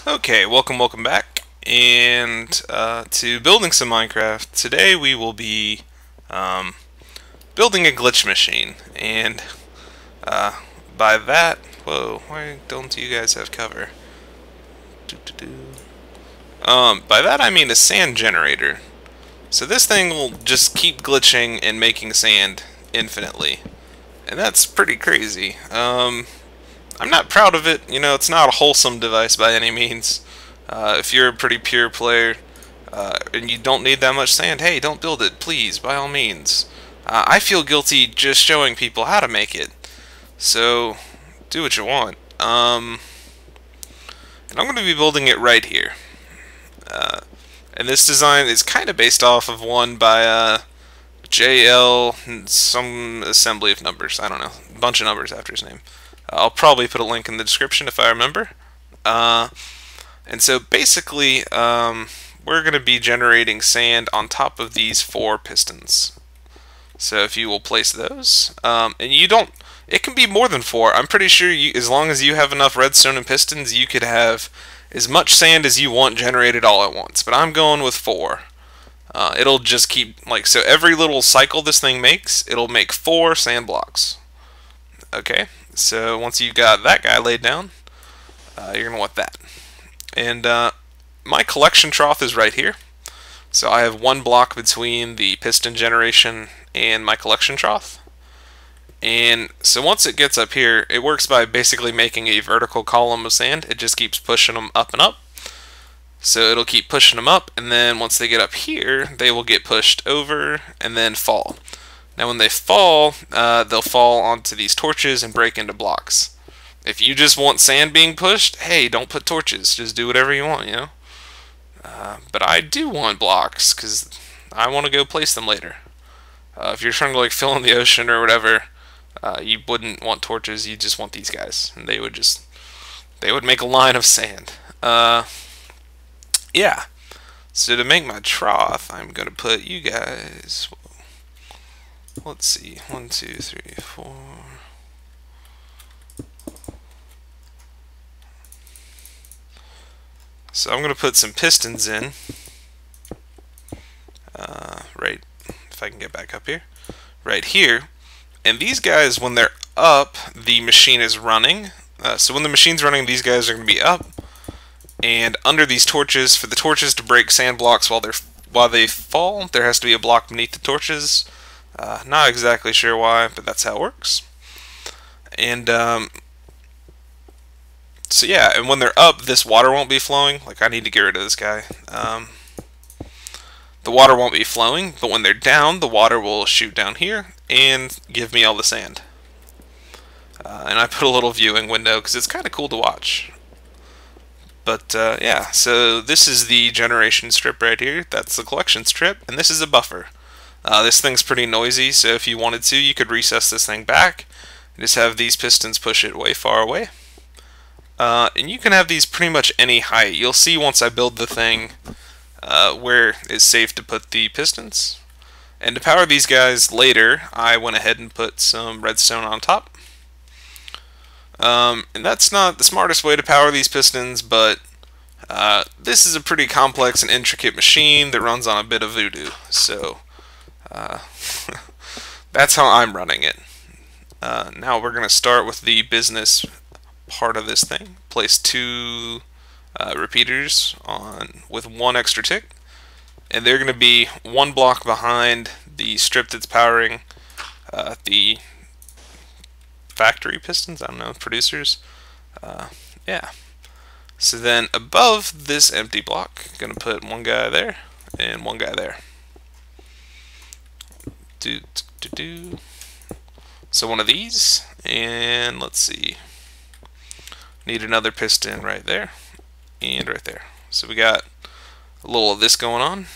Okay, welcome back, and to building some Minecraft. Today we will be um, building a glitch machine, and uh, by that, whoa, why don't you guys have cover? By that I mean a sand generator. So this thing will just keep glitching and making sand infinitely, and that's pretty crazy. I'm not proud of it. You know, it's not a wholesome device by any means. If you're a pretty pure player and you don't need that much sand, hey, don't build it, please, by all means. I feel guilty just showing people how to make it. So, do what you want. And I'm going to be building it right here. And this design is kind of based off of one by JL, some assembly of numbers. I don't know. A bunch of numbers after his name. I'll probably put a link in the description if I remember. And so basically, we're going to be generating sand on top of these 4 pistons. So if you will place those, and you don't, it can be more than 4. I'm pretty sure as long as you have enough redstone and pistons, you could have as much sand as you want generated all at once. But I'm going with 4. It'll just keep, so every little cycle this thing makes, it'll make 4 sand blocks. Okay, so once you got that guy laid down, you're going to want that. And my collection trough is right here. So I have 1 block between the piston generation and my collection trough. And so once it gets up here, it works by basically making a vertical column of sand. It just keeps pushing them up and up. So it'll keep pushing them up, and then once they get up here, they will get pushed over and then fall. Now when they fall, they'll fall onto these torches and break into blocks. If you just want sand being pushed, hey, don't put torches. Just do whatever you want, you know? But I do want blocks, because I want to go place them later. If you're trying to fill in the ocean or whatever, you wouldn't want torches, you just want these guys. And they would make a line of sand. Yeah. So to make my trough, I'm going to put you guys, let's see, 1, 2, 3, 4. So I'm going to put some pistons in, right, if I can get back up here, right here. And these guys, when they're up, the machine is running. So when the machine's running, these guys are going to be up. And under these torches, for the torches to break sand blocks while they fall, there has to be a block beneath the torches. Not exactly sure why, but that's how it works. And so yeah, and when they're up, this water won't be flowing. I need to get rid of this guy. The water won't be flowing, but when they're down, the water will shoot down here and give me all the sand. And I put a little viewing window because it's kind of cool to watch. But yeah, so this is the generation strip right here. That's the collection strip, and this is a buffer. This thing's pretty noisy, so if you wanted to, you could recess this thing back and just have these pistons push it way far away. And you can have these pretty much any height. You'll see once I build the thing where it's safe to put the pistons. And to power these guys later, I went ahead and put some redstone on top. And that's not the smartest way to power these pistons, but this is a pretty complex and intricate machine that runs on a bit of voodoo. So that's how I'm running it. Now we're going to start with the business part of this thing. Place 2 repeaters on with 1 extra tick, and they're going to be 1 block behind the strip that's powering the factory pistons, I don't know, producers. Yeah. So then above this empty block, I'm going to put 1 guy there and 1 guy there. So 1 of these, and let's see. Need another piston right there and right there. So we got a little of this going on.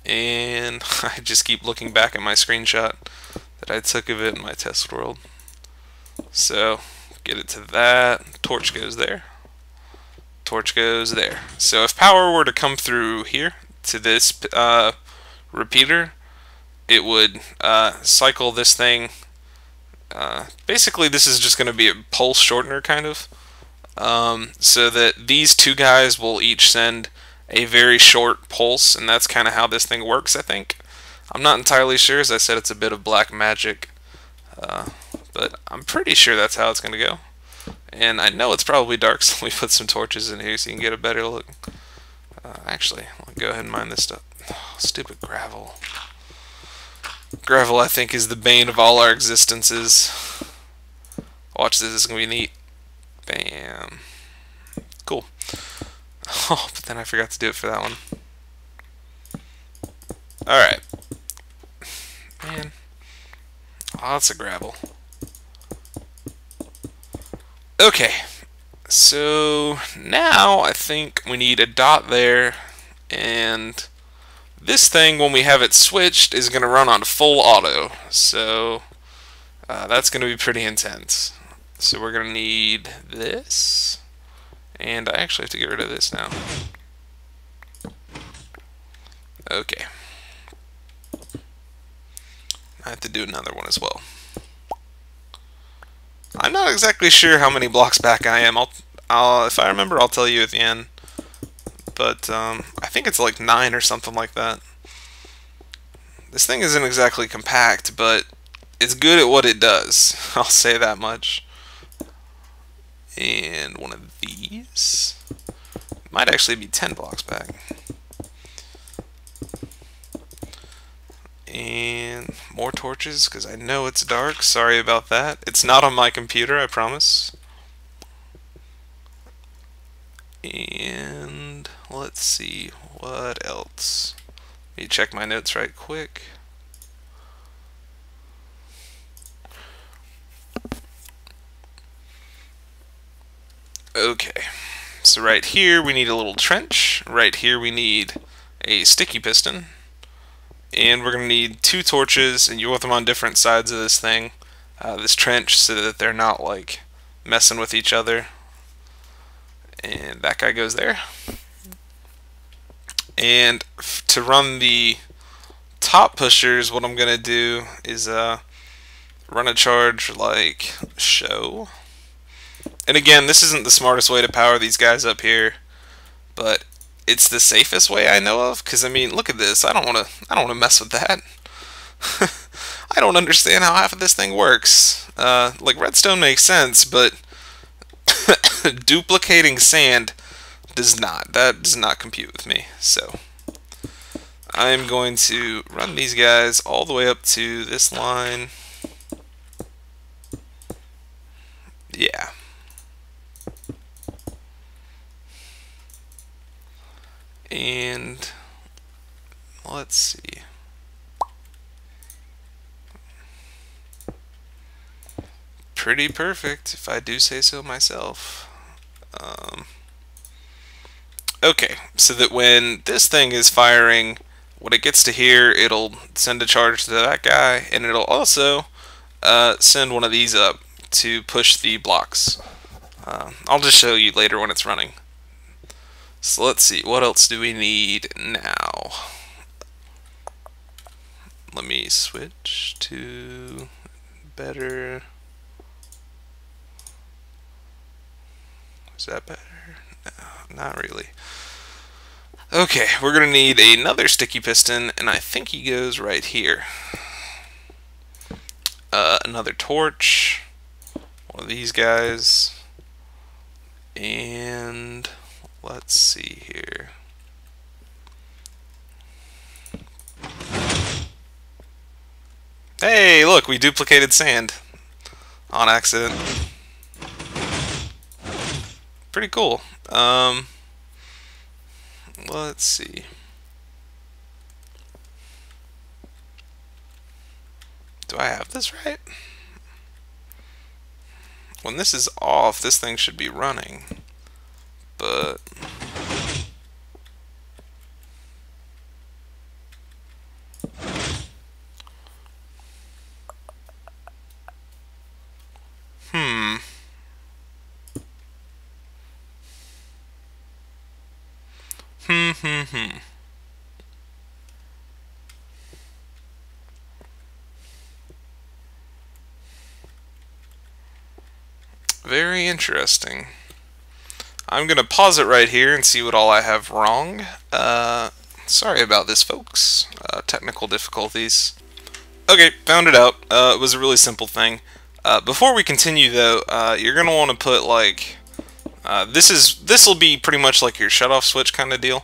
And I just keep looking back at my screenshot that I took of it in my test world. So get it to that. Torch goes there. Torch goes there. So if power were to come through here to this repeater, it would cycle this thing. Basically, this is just going to be a pulse shortener, kind of. so that these two guys will each send a very short pulse, and that's kind of how this thing works, I think. I'm not entirely sure, as I said, it's a bit of black magic, but I'm pretty sure that's how it's going to go. And I know it's probably dark, so let me put some torches in here so you can get a better look. Actually, I'll go ahead and mine this stuff. Oh, stupid gravel. Gravel, I think, is the bane of all our existences. Watch this, it's going to be neat. Bam. Cool. Oh, but then I forgot to do it for that one. Alright. Man. Lots of gravel. Okay. So, now I think we need a dot there, and this thing, when we have it switched, is going to run on full auto. So, that's going to be pretty intense. So we're going to need this. And I actually have to get rid of this now. Okay. I have to do another one as well. I'm not exactly sure how many blocks back I am. If I remember, I'll tell you at the end. But I think it's like 9 or something like that. This thing isn't exactly compact, but it's good at what it does. I'll say that much. And one of these might actually be 10 blocks back. And more torches, because I know it's dark. Sorry about that. It's not on my computer, I promise. And let's see, what else? Let me check my notes right quick. Okay, so right here we need a little trench. Right here we need a sticky piston. And we're going to need 2 torches, and you want them on different sides of this thing, this trench, so that they're not like messing with each other. And that guy goes there. And to run the top pushers, what I'm going to do is run a charge like show. And again, this isn't the smartest way to power these guys up here, but it's the safest way I know of. Because I mean, look at this. I don't want to mess with that. I don't understand how half of this thing works. Like redstone makes sense, but duplicating sand does not. That does not compute with me. So I'm going to run these guys all the way up to this line. Yeah. And let's see. Pretty perfect, if I do say so myself. Okay, so that when this thing is firing, when it gets to here, it'll send a charge to that guy, and it'll also send one of these up to push the blocks. I'll just show you later when it's running. So let's see, what else do we need now? Let me switch to better. Is that better? No, not really. Okay, we're going to need another sticky piston, and I think he goes right here. Another torch, one of these guys, and let's see here. Hey, look, we duplicated sand on accident. Pretty cool. Let's see. Do I have this right? When this is off, this thing should be running. But Very interesting. I'm going to pause it right here and see what all I have wrong. Sorry about this, folks. Technical difficulties. Okay, found it out. It was a really simple thing. Before we continue, though, you're going to want to put, like... this will be pretty much like your shutoff switch kind of deal.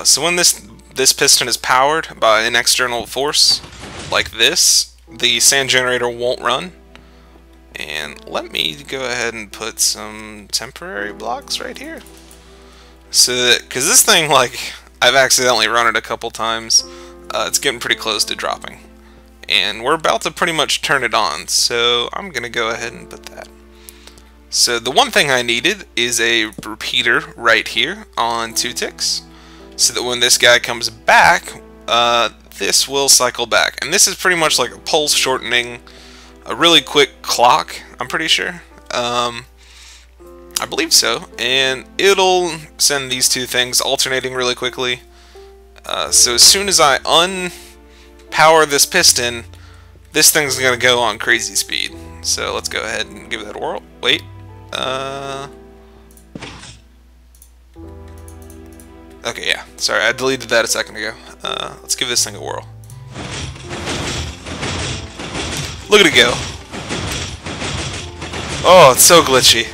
So when this piston is powered by an external force, like this, the sand generator won't run. And let me go ahead and put some temporary blocks right here. So that, because this thing, like, I've accidentally run it a couple times, it's getting pretty close to dropping. And we're about to pretty much turn it on, so I'm going to go ahead and put that. So the one thing I needed is a repeater right here on 2 ticks, so that when this guy comes back, this will cycle back. And this is pretty much like a pulse shortening, a really quick clock, I'm pretty sure. I believe so. And it'll send these 2 things alternating really quickly. So as soon as I unpower this piston, this thing's going to go on crazy speed. So let's go ahead and give that a whirl. Wait. Okay, yeah. Sorry, I deleted that a second ago. Let's give this thing a whirl. Look at it go. Oh, it's so glitchy.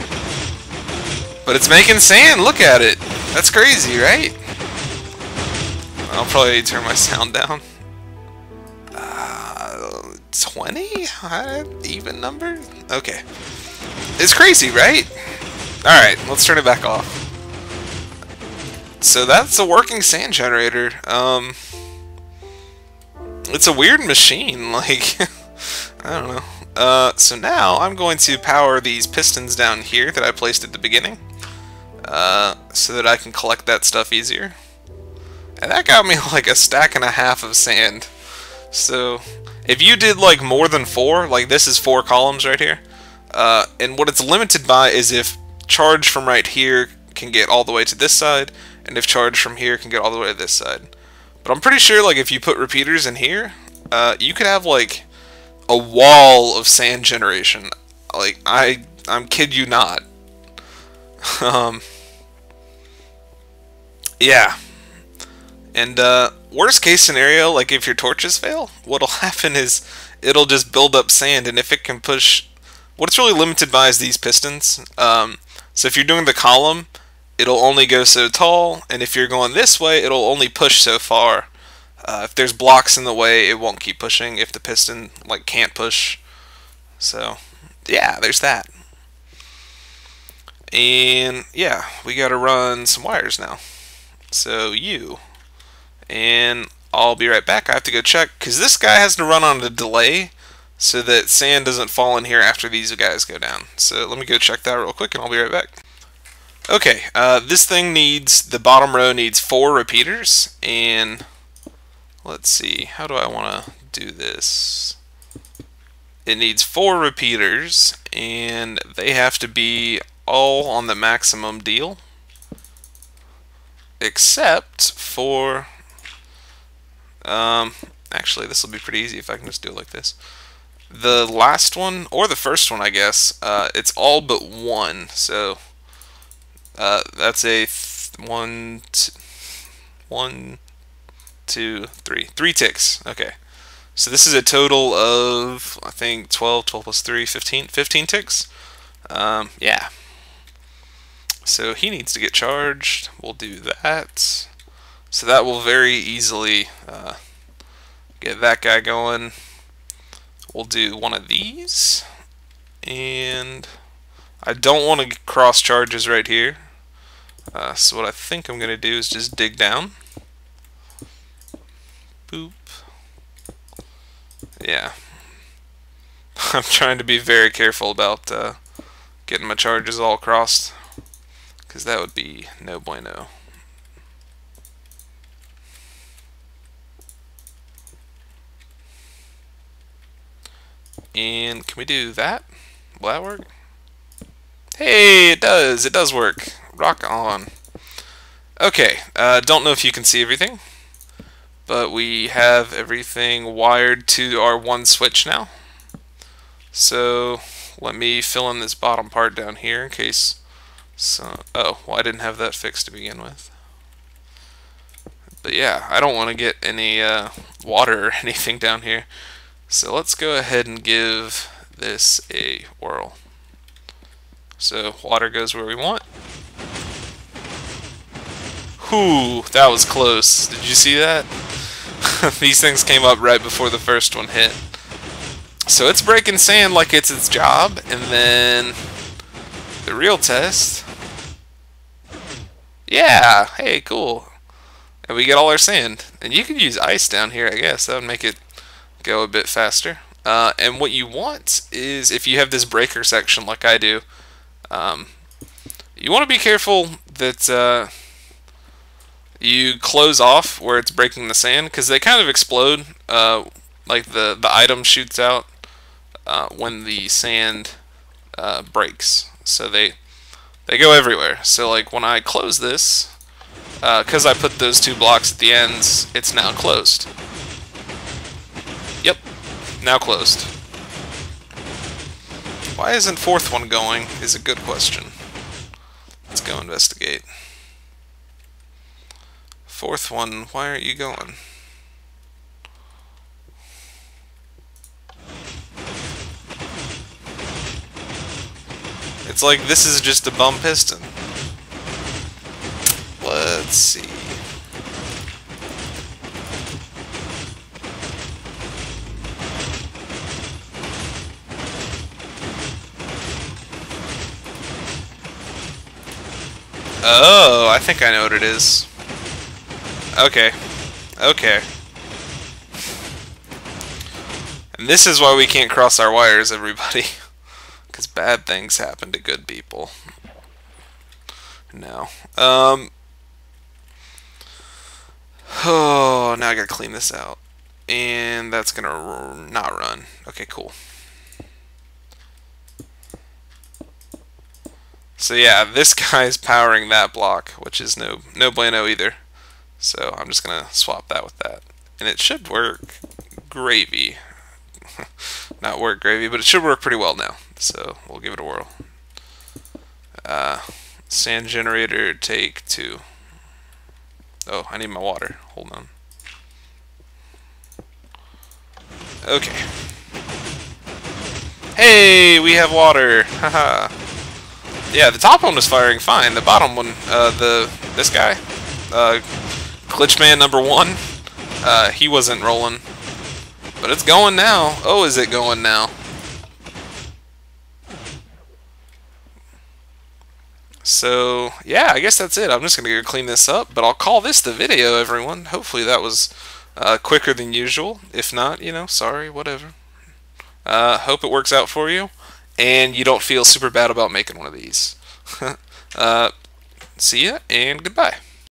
But it's making sand. Look at it. That's crazy, right? I'll probably need to turn my sound down. 20? Even number? Okay. It's crazy, right? Alright, let's turn it back off. So that's a working sand generator. It's a weird machine, like, I don't know. So now I'm going to power these pistons down here that I placed at the beginning, so that I can collect that stuff easier. And that got me like a stack and a half of sand. So if you did like more than 4, like this is 4 columns right here, and what it's limited by is if charge from right here can get all the way to this side, and if charge from here can get all the way to this side. But I'm pretty sure like if you put repeaters in here, you could have like a wall of sand generation. Like I'm kid you not. Yeah. And worst case scenario, like if your torches fail, what'll happen is it'll just build up sand, and if it can push, what it's really limited by is these pistons. So if you're doing the column, it'll only go so tall, and if you're going this way, it'll only push so far. If there's blocks in the way, it won't keep pushing if the piston like can't push. So yeah, there's that. And yeah, we gotta run some wires now. So and I'll be right back. I have to go check, because this guy has to run on a delay so that sand doesn't fall in here after these guys go down. So let me go check that real quick and I'll be right back. Okay, this thing needs, the bottom row needs 4 repeaters, and let's see, how do I want to do this? It needs 4 repeaters, and they have to be all on the maximum deal, except for, actually this will be pretty easy if I can just do it like this. The last one, or the first one I guess, it's all but 1, so that's a 1, 2, 3 ticks. Okay, so this is a total of, I think, 12 plus 3, 15 ticks. Yeah. So he needs to get charged. We'll do that. So that will very easily get that guy going. We'll do one of these. And I don't want to cross charges right here. So what I think I'm going to do is just dig down. Boop. Yeah. I'm trying to be very careful about getting my charges all crossed, because that would be no bueno. And can we do that? Will that work? Hey, it does. It does work. Rock on. Okay, don't know if you can see everything, but we have everything wired to our one switch now. So let me fill in this bottom part down here in case So, oh, well, I didn't have that fixed to begin with. But yeah, I don't want to get any water or anything down here. So let's go ahead and give this a whirl. So water goes where we want. Whew, that was close. Did you see that? These things came up right before the first one hit. So it's breaking sand like it's its job, and then the real test. Yeah, hey, cool. And we get all our sand. And you could use ice down here, I guess. That would make it go a bit faster. And what you want is, if you have this breaker section like I do, you want to be careful that you close off where it's breaking the sand, because they kind of explode. Like the item shoots out when the sand breaks. So they go everywhere. So like when I close this, because I put those two blocks at the ends, it's now closed. Yep, now closed. Why isn't fourth one going is a good question. Let's go investigate. Fourth one, why aren't you going? It's like this is just a bum piston. Let's see. Oh, I think I know what it is. Okay. Okay. And this is why we can't cross our wires, everybody. Because bad things happen to good people. No. Oh, now I gotta clean this out. And that's gonna not run. Okay, cool. So yeah, this guy's powering that block, which is no bueno either. So I'm just gonna swap that with that. And it should work gravy. Not work gravy, but it should work pretty well now. So we'll give it a whirl. Sand generator, take 2. Oh, I need my water. Hold on. Okay. Hey, we have water. Haha. Yeah, the top one was firing fine. The bottom one, this guy, Glitchman number 1, he wasn't rolling. But it's going now. Oh, is it going now? So, yeah, I guess that's it. I'm just going to go clean this up, but I'll call this the video, everyone. Hopefully that was quicker than usual. If not, you know, sorry, whatever. Hope it works out for you, and you don't feel super bad about making one of these. See ya, and goodbye.